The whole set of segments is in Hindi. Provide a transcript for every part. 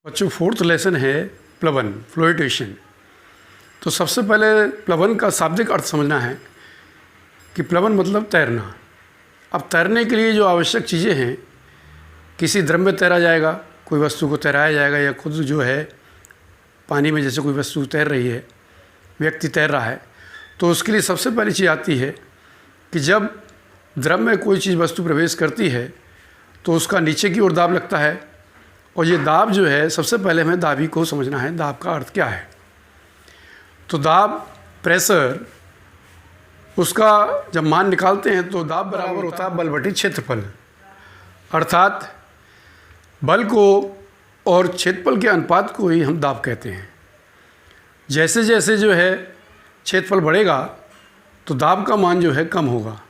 बच्चों फोर्थ लेसन है प्लवन फ्लोटेशन। तो सबसे पहले प्लवन का शाब्दिक अर्थ समझना है कि प्लवन मतलब तैरना। अब तैरने के लिए जो आवश्यक चीज़ें हैं, किसी द्रव में तैरा जाएगा, कोई वस्तु को तैराया जाएगा, या खुद जो है पानी में जैसे कोई वस्तु तैर रही है, व्यक्ति तैर रहा है, तो उसके लिए सबसे पहली चीज़ आती है कि जब द्रव में कोई चीज़ वस्तु प्रवेश करती है तो उसका नीचे की ओर दाब लगता है। और ये दाब जो है, सबसे पहले हमें दाबी को समझना है, दाब का अर्थ क्या है। तो दाब प्रेशर, उसका जब मान निकालते हैं तो दाब बराबर होता है बल बटे क्षेत्रफल, अर्थात बल को और क्षेत्रफल के अनुपात को ही हम दाब कहते हैं। जैसे जैसे जो है क्षेत्रफल बढ़ेगा तो दाब का मान जो है कम होगा,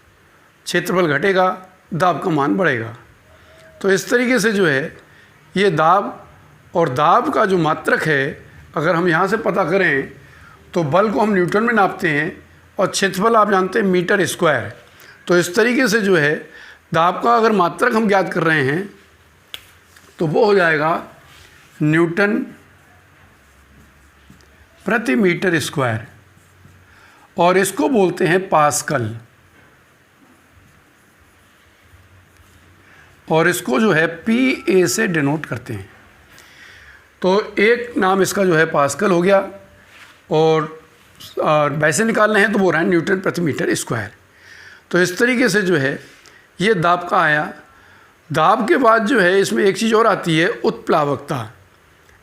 क्षेत्रफल घटेगा, दाब का मान बढ़ेगा। तो इस तरीके से जो है ये दाब और दाब का जो मात्रक है, अगर हम यहाँ से पता करें तो बल को हम न्यूटन में नापते हैं और क्षेत्रफल आप जानते हैं मीटर स्क्वायर। तो इस तरीके से जो है दाब का अगर मात्रक हम ज्ञात कर रहे हैं तो वो हो जाएगा न्यूटन प्रति मीटर स्क्वायर, और इसको बोलते हैं पास्कल, और इसको जो है PA से डिनोट करते हैं। तो एक नाम इसका जो है पास्कल हो गया, और वैसे निकालने हैं तो वो रहा है न्यूटन प्रति मीटर स्क्वायर। तो इस तरीके से जो है ये दाब का आया। दाब के बाद जो है इसमें एक चीज़ और आती है, उत्प्लावकता।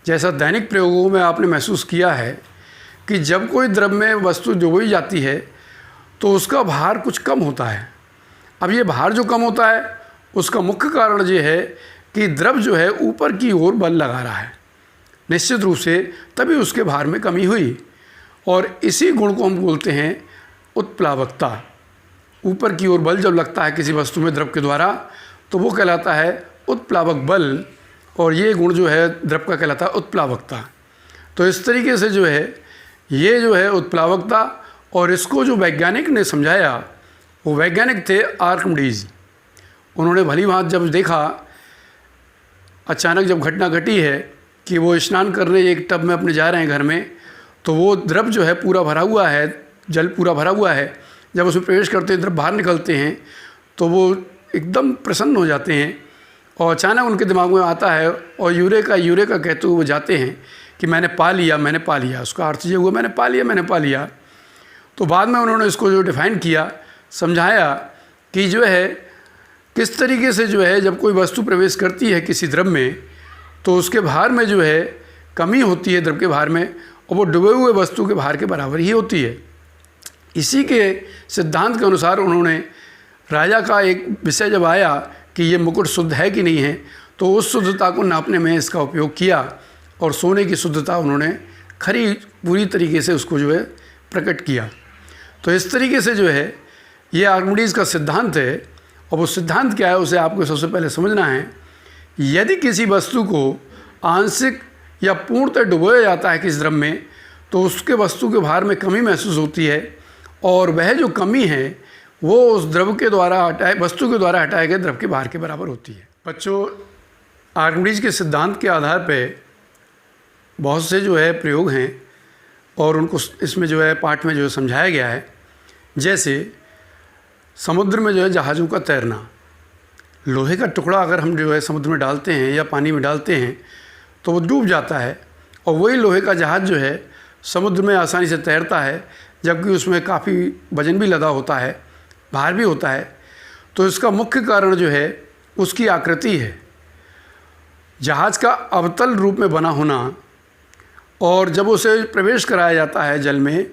जैसा दैनिक प्रयोगों में आपने महसूस किया है कि जब कोई द्रव में वस्तु डुबोई जाती है तो उसका भार कुछ कम होता है। अब ये भार जो कम होता है उसका मुख्य कारण ये है कि द्रव जो है ऊपर की ओर बल लगा रहा है, निश्चित रूप से तभी उसके भार में कमी हुई, और इसी गुण को हम बोलते हैं उत्प्लावकता। ऊपर की ओर बल जब लगता है किसी वस्तु में द्रव के द्वारा तो वो कहलाता है उत्प्लावक बल, और ये गुण जो है द्रव का कहलाता है उत्प्लावकता। तो इस तरीके से जो है ये जो है उत्प्लावकता, और इसको जो वैज्ञानिक ने समझाया वो वैज्ञानिक थे आर्किमिडीज। उन्होंने भली भांति जब देखा, अचानक जब घटना घटी है कि वो स्नान करने एक टब में अपने जा रहे हैं घर में, तो वो द्रव जो है पूरा भरा हुआ है, जल पूरा भरा हुआ है। जब उसमें प्रवेश करते हैं, द्रव बाहर निकलते हैं तो वो एकदम प्रसन्न हो जाते हैं, और अचानक उनके दिमाग में आता है और यूरेका कहते हुए वो जाते हैं कि मैंने पा लिया। उसका अर्थ ये हुआ मैंने पा लिया। तो बाद में उन्होंने इसको जो डिफ़ाइन किया, समझाया कि जो है किस तरीके से जो है जब कोई वस्तु प्रवेश करती है किसी द्रव में तो उसके भार में जो है कमी होती है द्रव के भार में, और वो डूबे हुए वस्तु के भार के बराबर ही होती है। इसी के सिद्धांत के अनुसार उन्होंने राजा का एक विषय जब आया कि ये मुकुट शुद्ध है कि नहीं है, तो उस शुद्धता को नापने में इसका उपयोग किया, और सोने की शुद्धता उन्होंने खरी पूरी तरीके से उसको जो है प्रकट किया। तो इस तरीके से जो है ये आर्किमिडीज का सिद्धांत है। और वो सिद्धांत क्या है उसे आपको सबसे पहले समझना है। यदि किसी वस्तु को आंशिक या पूर्णतः डुबोया जाता है किसी द्रव में तो उसके वस्तु के भार में कमी महसूस होती है, और वह जो कमी है वो उस वस्तु के द्वारा हटाए गए द्रव के भार के बराबर होती है। बच्चों, आर्किमिडीज के सिद्धांत के आधार पर बहुत से जो है प्रयोग हैं, और उनको इसमें जो है पाठ में जो है समझाया गया है। जैसे समुद्र में जो है जहाज़ों का तैरना, लोहे का टुकड़ा अगर हम जो है समुद्र में डालते हैं या पानी में डालते हैं तो वो डूब जाता है, और वही लोहे का जहाज़ जो है समुद्र में आसानी से तैरता है, जबकि उसमें काफ़ी वजन भी लदा होता है, भार भी होता है। तो इसका मुख्य कारण जो है उसकी आकृति है। जहाज़ का अवतल रूप में बना होना, और जब उसे प्रवेश कराया जाता है जल में,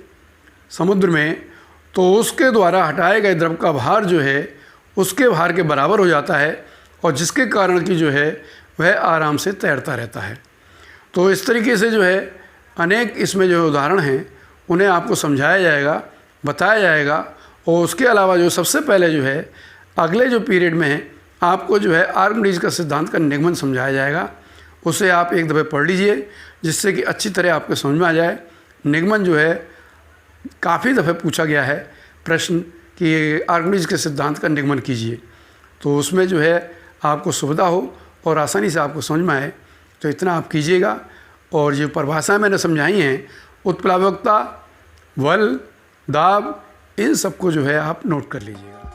समुद्र में, तो उसके द्वारा हटाए गए द्रव का भार जो है उसके भार के बराबर हो जाता है, और जिसके कारण कि जो है वह आराम से तैरता रहता है। तो इस तरीके से जो है अनेक इसमें जो उदाहरण हैं उन्हें आपको समझाया जाएगा, बताया जाएगा, और उसके अलावा जो सबसे पहले जो है अगले जो पीरियड में है आपको जो है आर्किमिडीज का सिद्धांत का निगमन समझाया जाएगा। उसे आप एक दफ़े पढ़ लीजिए, जिससे कि अच्छी तरह आपको समझ में आ जाए। निगमन जो है काफ़ी दफ़े पूछा गया है प्रश्न कि आर्किमिडीज के सिद्धांत का निगमन कीजिए, तो उसमें जो है आपको सुविधा हो और आसानी से आपको समझ में आए। तो इतना आप कीजिएगा। और जो परिभाषाएँ मैंने समझाई हैं, उत्प्लावकता, वल, दाब, इन सबको जो है आप नोट कर लीजिएगा।